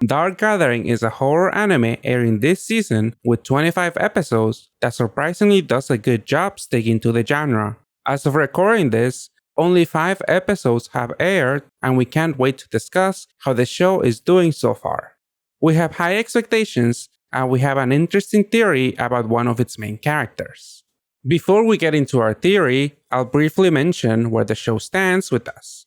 Dark Gathering is a horror anime airing this season with 25 episodes that surprisingly does a good job sticking to the genre. As of recording this, only 5 episodes have aired, and we can't wait to discuss how the show is doing so far. We have high expectations, and we have an interesting theory about one of its main characters. Before we get into our theory, I'll briefly mention where the show stands with us.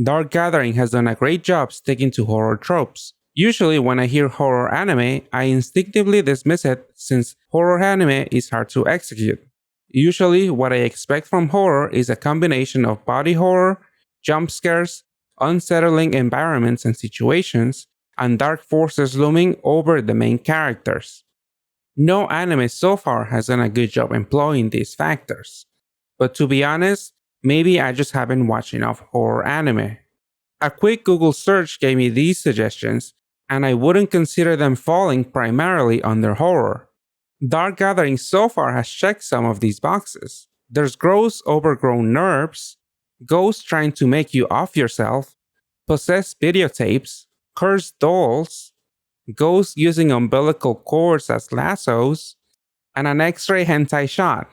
Dark Gathering has done a great job sticking to horror tropes. Usually when I hear horror anime, I instinctively dismiss it since horror anime is hard to execute. Usually what I expect from horror is a combination of body horror, jump scares, unsettling environments and situations, and dark forces looming over the main characters. No anime so far has done a good job employing these factors. But to be honest, maybe I just haven't watched enough horror anime. A quick Google search gave me these suggestions, and I wouldn't consider them falling primarily under horror. Dark Gathering so far has checked some of these boxes. There's gross overgrown nerves, ghosts trying to make you off yourself, possessed videotapes, cursed dolls, ghosts using umbilical cords as lassos, and an X-ray hentai shot.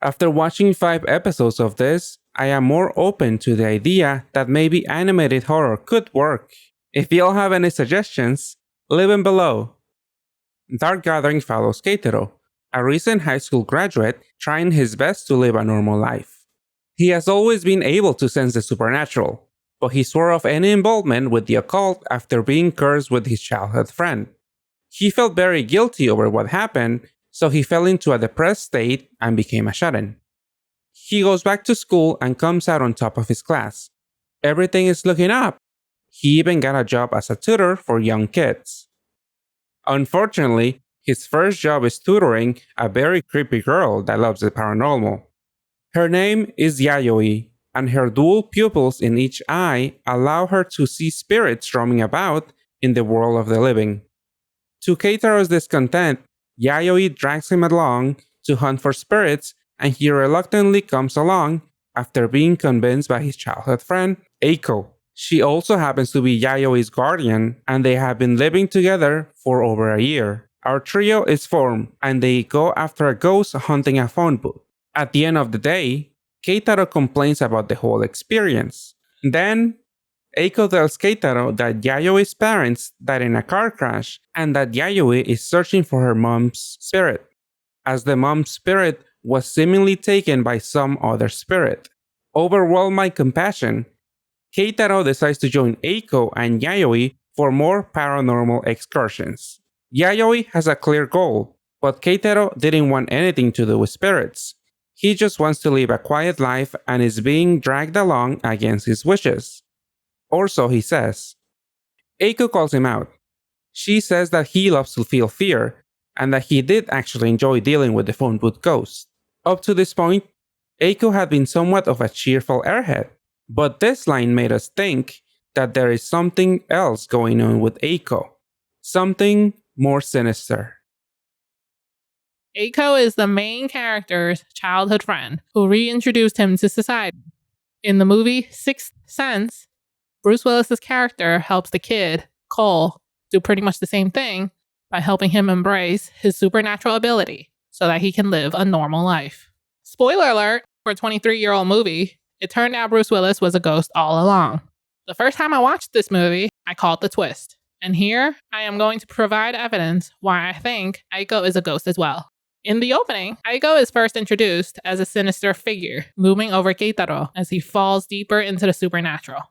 After watching 5 episodes of this, I am more open to the idea that maybe animated horror could work. If y'all have any suggestions, leave them below. Dark Gathering follows Keitaro, a recent high school graduate trying his best to live a normal life. He has always been able to sense the supernatural, but he swore off any involvement with the occult after being cursed with his childhood friend. He felt very guilty over what happened, so he fell into a depressed state and became a shut-in. He goes back to school and comes out on top of his class. Everything is looking up. He even got a job as a tutor for young kids. Unfortunately, his first job is tutoring a very creepy girl that loves the paranormal. Her name is Yayoi, and her dual pupils in each eye allow her to see spirits roaming about in the world of the living. To Keitaro's discontent, Yayoi drags him along to hunt for spirits, and he reluctantly comes along after being convinced by his childhood friend, Eiko. She also happens to be Yayoi's guardian, and they have been living together for over a year. Our trio is formed, and they go after a ghost hunting a phone booth. At the end of the day, Keitaro complains about the whole experience. Then, Eiko tells Keitaro that Yayoi's parents died in a car crash, and that Yayoi is searching for her mom's spirit, as the mom's spirit was seemingly taken by some other spirit. Overwhelmed by compassion, Keitaro decides to join Eiko and Yayoi for more paranormal excursions. Yayoi has a clear goal, but Keitaro didn't want anything to do with spirits. He just wants to live a quiet life and is being dragged along against his wishes. Or so he says. Eiko calls him out. She says that he loves to feel fear, and that he did actually enjoy dealing with the phone booth ghost. Up to this point, Eiko had been somewhat of a cheerful airhead, but this line made us think that there is something else going on with Eiko. Something more sinister. Eiko is the main character's childhood friend who reintroduced him to society. In the movie Sixth Sense, Bruce Willis's character helps the kid, Cole, do pretty much the same thing by helping him embrace his supernatural ability so that he can live a normal life. Spoiler alert for a 23-year-old movie, it turned out Bruce Willis was a ghost all along. The first time I watched this movie, I called the twist. And here, I am going to provide evidence why I think Eiko is a ghost as well. In the opening, Eiko is first introduced as a sinister figure, looming over Keitaro as he falls deeper into the supernatural.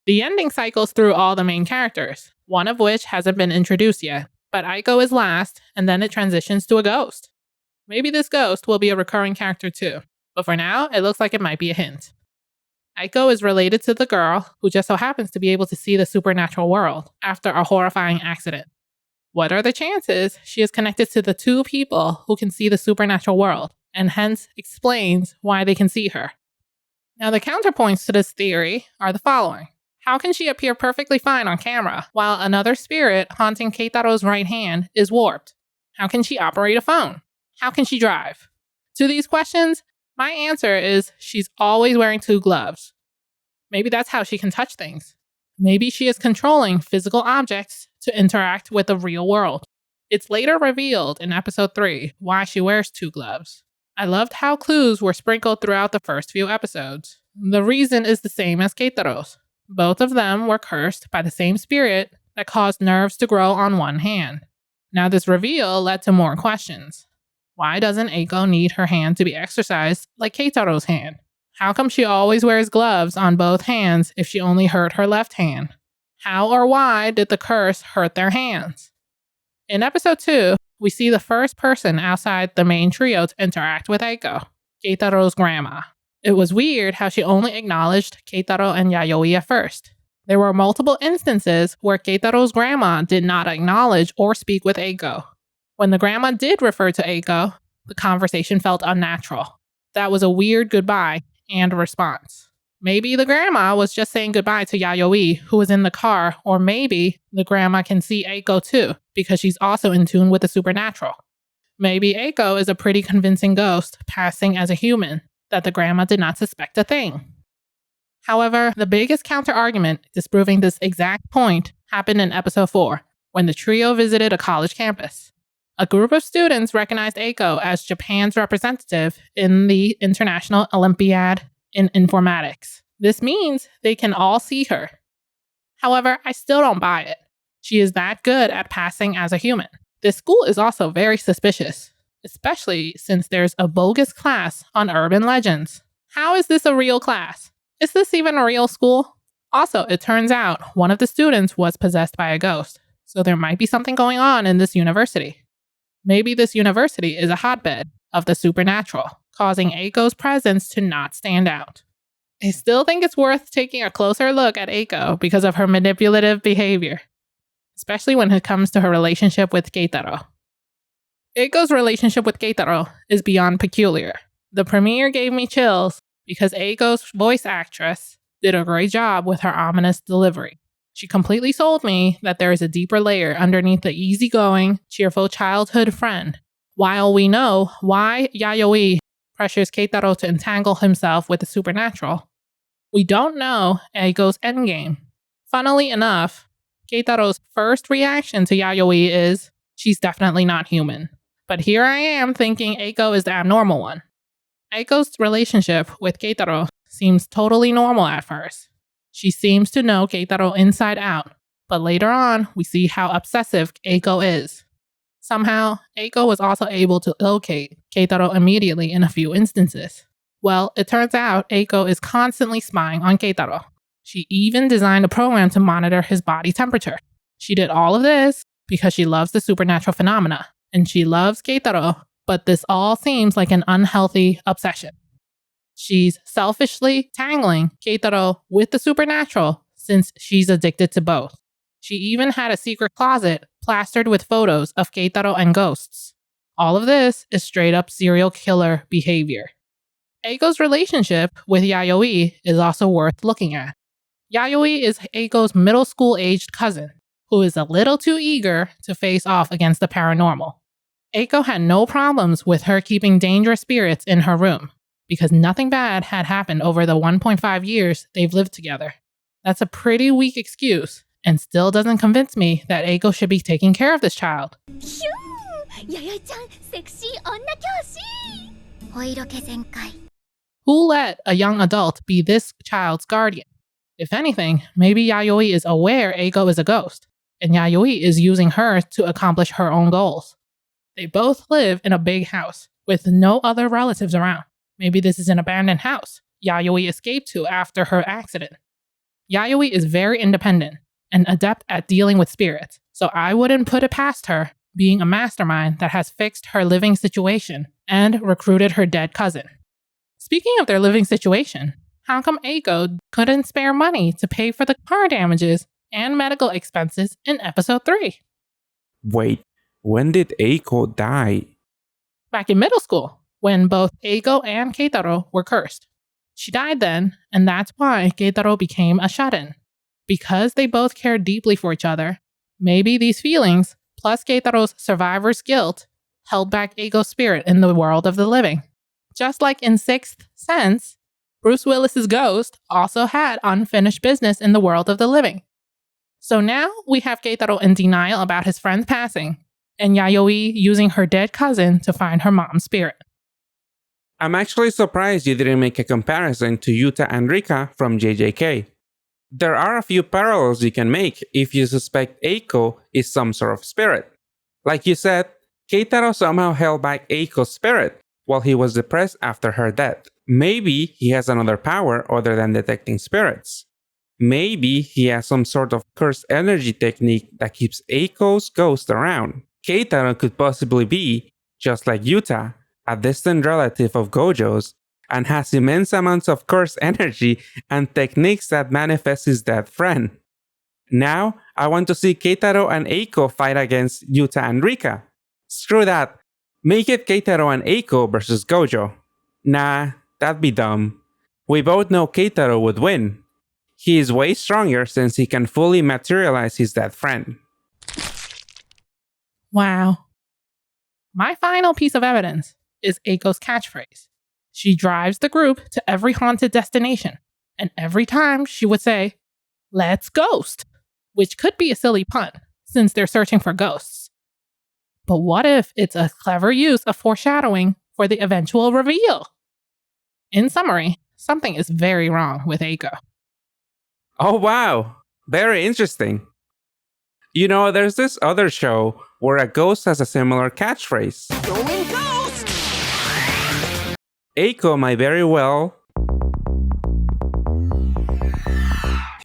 The ending cycles through all the main characters, one of which hasn't been introduced yet, but Eiko is last, and then it transitions to a ghost. Maybe this ghost will be a recurring character too, but for now, it looks like it might be a hint. Eiko is related to the girl who just so happens to be able to see the supernatural world after a horrifying accident. What are the chances she is connected to the two people who can see the supernatural world, and hence explains why they can see her? Now, the counterpoints to this theory are the following. How can she appear perfectly fine on camera while another spirit haunting Keitaro's right hand is warped? How can she operate a phone? How can she drive? To these questions, my answer is she's always wearing 2 gloves. Maybe that's how she can touch things. Maybe she is controlling physical objects to interact with the real world. It's later revealed in episode 3 why she wears 2 gloves. I loved how clues were sprinkled throughout the first few episodes. The reason is the same as Keitaro's. Both of them were cursed by the same spirit that caused nerves to grow on one hand. Now this reveal led to more questions. Why doesn't Eiko need her hand to be exercised like Keitaro's hand? How come she always wears gloves on both hands if she only hurt her left hand? How or why did the curse hurt their hands? In episode 2, we see the first person outside the main trio to interact with Eiko, Keitaro's grandma. It was weird how she only acknowledged Keitaro and Yayoi at first. There were multiple instances where Keitaro's grandma did not acknowledge or speak with Eiko. When the grandma did refer to Eiko, the conversation felt unnatural. That was a weird goodbye and response. Maybe the grandma was just saying goodbye to Yayoi, who was in the car, or maybe the grandma can see Eiko too, because she's also in tune with the supernatural. Maybe Eiko is a pretty convincing ghost passing as a human that the grandma did not suspect a thing. However, the biggest counter-argument disproving this exact point happened in episode 4, when the trio visited a college campus. A group of students recognized Eiko as Japan's representative in the International Olympiad in Informatics. This means they can all see her. However, I still don't buy it. She is that good at passing as a human. This school is also very suspicious, especially since there's a bogus class on urban legends. How is this a real class? Is this even a real school? Also, it turns out one of the students was possessed by a ghost, so there might be something going on in this university. Maybe this university is a hotbed of the supernatural, causing Eiko's presence to not stand out. I still think it's worth taking a closer look at Eiko because of her manipulative behavior, especially when it comes to her relationship with Keitaro. Eiko's relationship with Keitaro is beyond peculiar. The premiere gave me chills because Eiko's voice actress did a great job with her ominous delivery. She completely sold me that there is a deeper layer underneath the easygoing, cheerful childhood friend. While we know why Yayoi pressures Keitaro to entangle himself with the supernatural, we don't know Eiko's endgame. Funnily enough, Keitaro's first reaction to Yayoi is, she's definitely not human. But here I am thinking Eiko is the abnormal one. Eiko's relationship with Keitaro seems totally normal at first. She seems to know Keitaro inside out, but later on, we see how obsessive Eiko is. Somehow, Eiko was also able to locate Keitaro immediately in a few instances. Well, it turns out Eiko is constantly spying on Keitaro. She even designed a program to monitor his body temperature. She did all of this because she loves the supernatural phenomena, and she loves Keitaro, but this all seems like an unhealthy obsession. She's selfishly tangling Keitaro with the supernatural since she's addicted to both. She even had a secret closet plastered with photos of Keitaro and ghosts. All of this is straight up serial killer behavior. Eiko's relationship with Yayoi is also worth looking at. Yayoi is Eiko's middle school aged cousin, who is a little too eager to face off against the paranormal. Eiko had no problems with her keeping dangerous spirits in her room, because nothing bad had happened over the 1.5 years they've lived together. That's a pretty weak excuse, and still doesn't convince me that Eiko should be taking care of this child. Who let a young adult be this child's guardian? If anything, maybe Yayoi is aware Eiko is a ghost, and Yayoi is using her to accomplish her own goals. They both live in a big house, with no other relatives around. Maybe this is an abandoned house Yayoi escaped to after her accident. Yayoi is very independent and adept at dealing with spirits, so I wouldn't put it past her being a mastermind that has fixed her living situation and recruited her dead cousin. Speaking of their living situation, how come Eiko couldn't spare money to pay for the car damages and medical expenses in episode 3? Wait, when did Eiko die? Back in middle school, when both Eiko and Keitaro were cursed. She died then, and that's why Keitaro became a shut-in. Because they both cared deeply for each other, maybe these feelings, plus Keitaro's survivor's guilt, held back Eiko's spirit in the world of the living. Just like in Sixth Sense, Bruce Willis's ghost also had unfinished business in the world of the living. So now we have Keitaro in denial about his friend's passing, and Yayoi using her dead cousin to find her mom's spirit. I'm actually surprised you didn't make a comparison to Yuta and Rika from JJK. There are a few parallels you can make if you suspect Eiko is some sort of spirit. Like you said, Keitaro somehow held back Eiko's spirit while he was depressed after her death. Maybe he has another power other than detecting spirits. Maybe he has some sort of cursed energy technique that keeps Eiko's ghost around. Keitaro could possibly be, just like Yuta, a distant relative of Gojo's, and has immense amounts of cursed energy and techniques that manifest his dead friend. Now, I want to see Keitaro and Eiko fight against Yuta and Rika. Screw that. Make it Keitaro and Eiko versus Gojo. Nah, that'd be dumb. We both know Keitaro would win. He is way stronger since he can fully materialize his dead friend. Wow. My final piece of evidence is Eiko's catchphrase. She drives the group to every haunted destination, and every time she would say, "Let's ghost," which could be a silly pun, since they're searching for ghosts. But what if it's a clever use of foreshadowing for the eventual reveal? In summary, something is very wrong with Eiko. Oh wow, very interesting. You know, there's this other show where a ghost has a similar catchphrase. Going ghost! Eiko might very well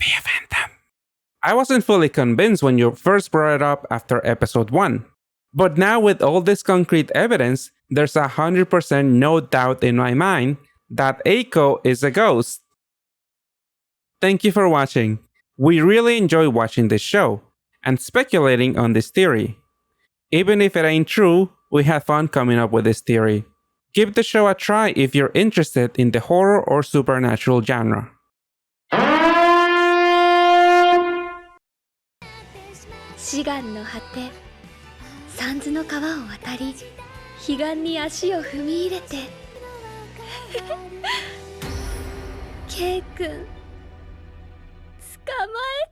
be a phantom. I wasn't fully convinced when you first brought it up after episode 1. But now with all this concrete evidence, there's 100% no doubt in my mind that Eiko is a ghost. Thank you for watching. We really enjoy watching this show and speculating on this theory. Even if it ain't true, we had fun coming up with this theory. Give the show a try if you're interested in the horror or supernatural genre. 志願の果て、三途の川を渡り、彼岸に足を踏み入れて。ケイ君、捕まえ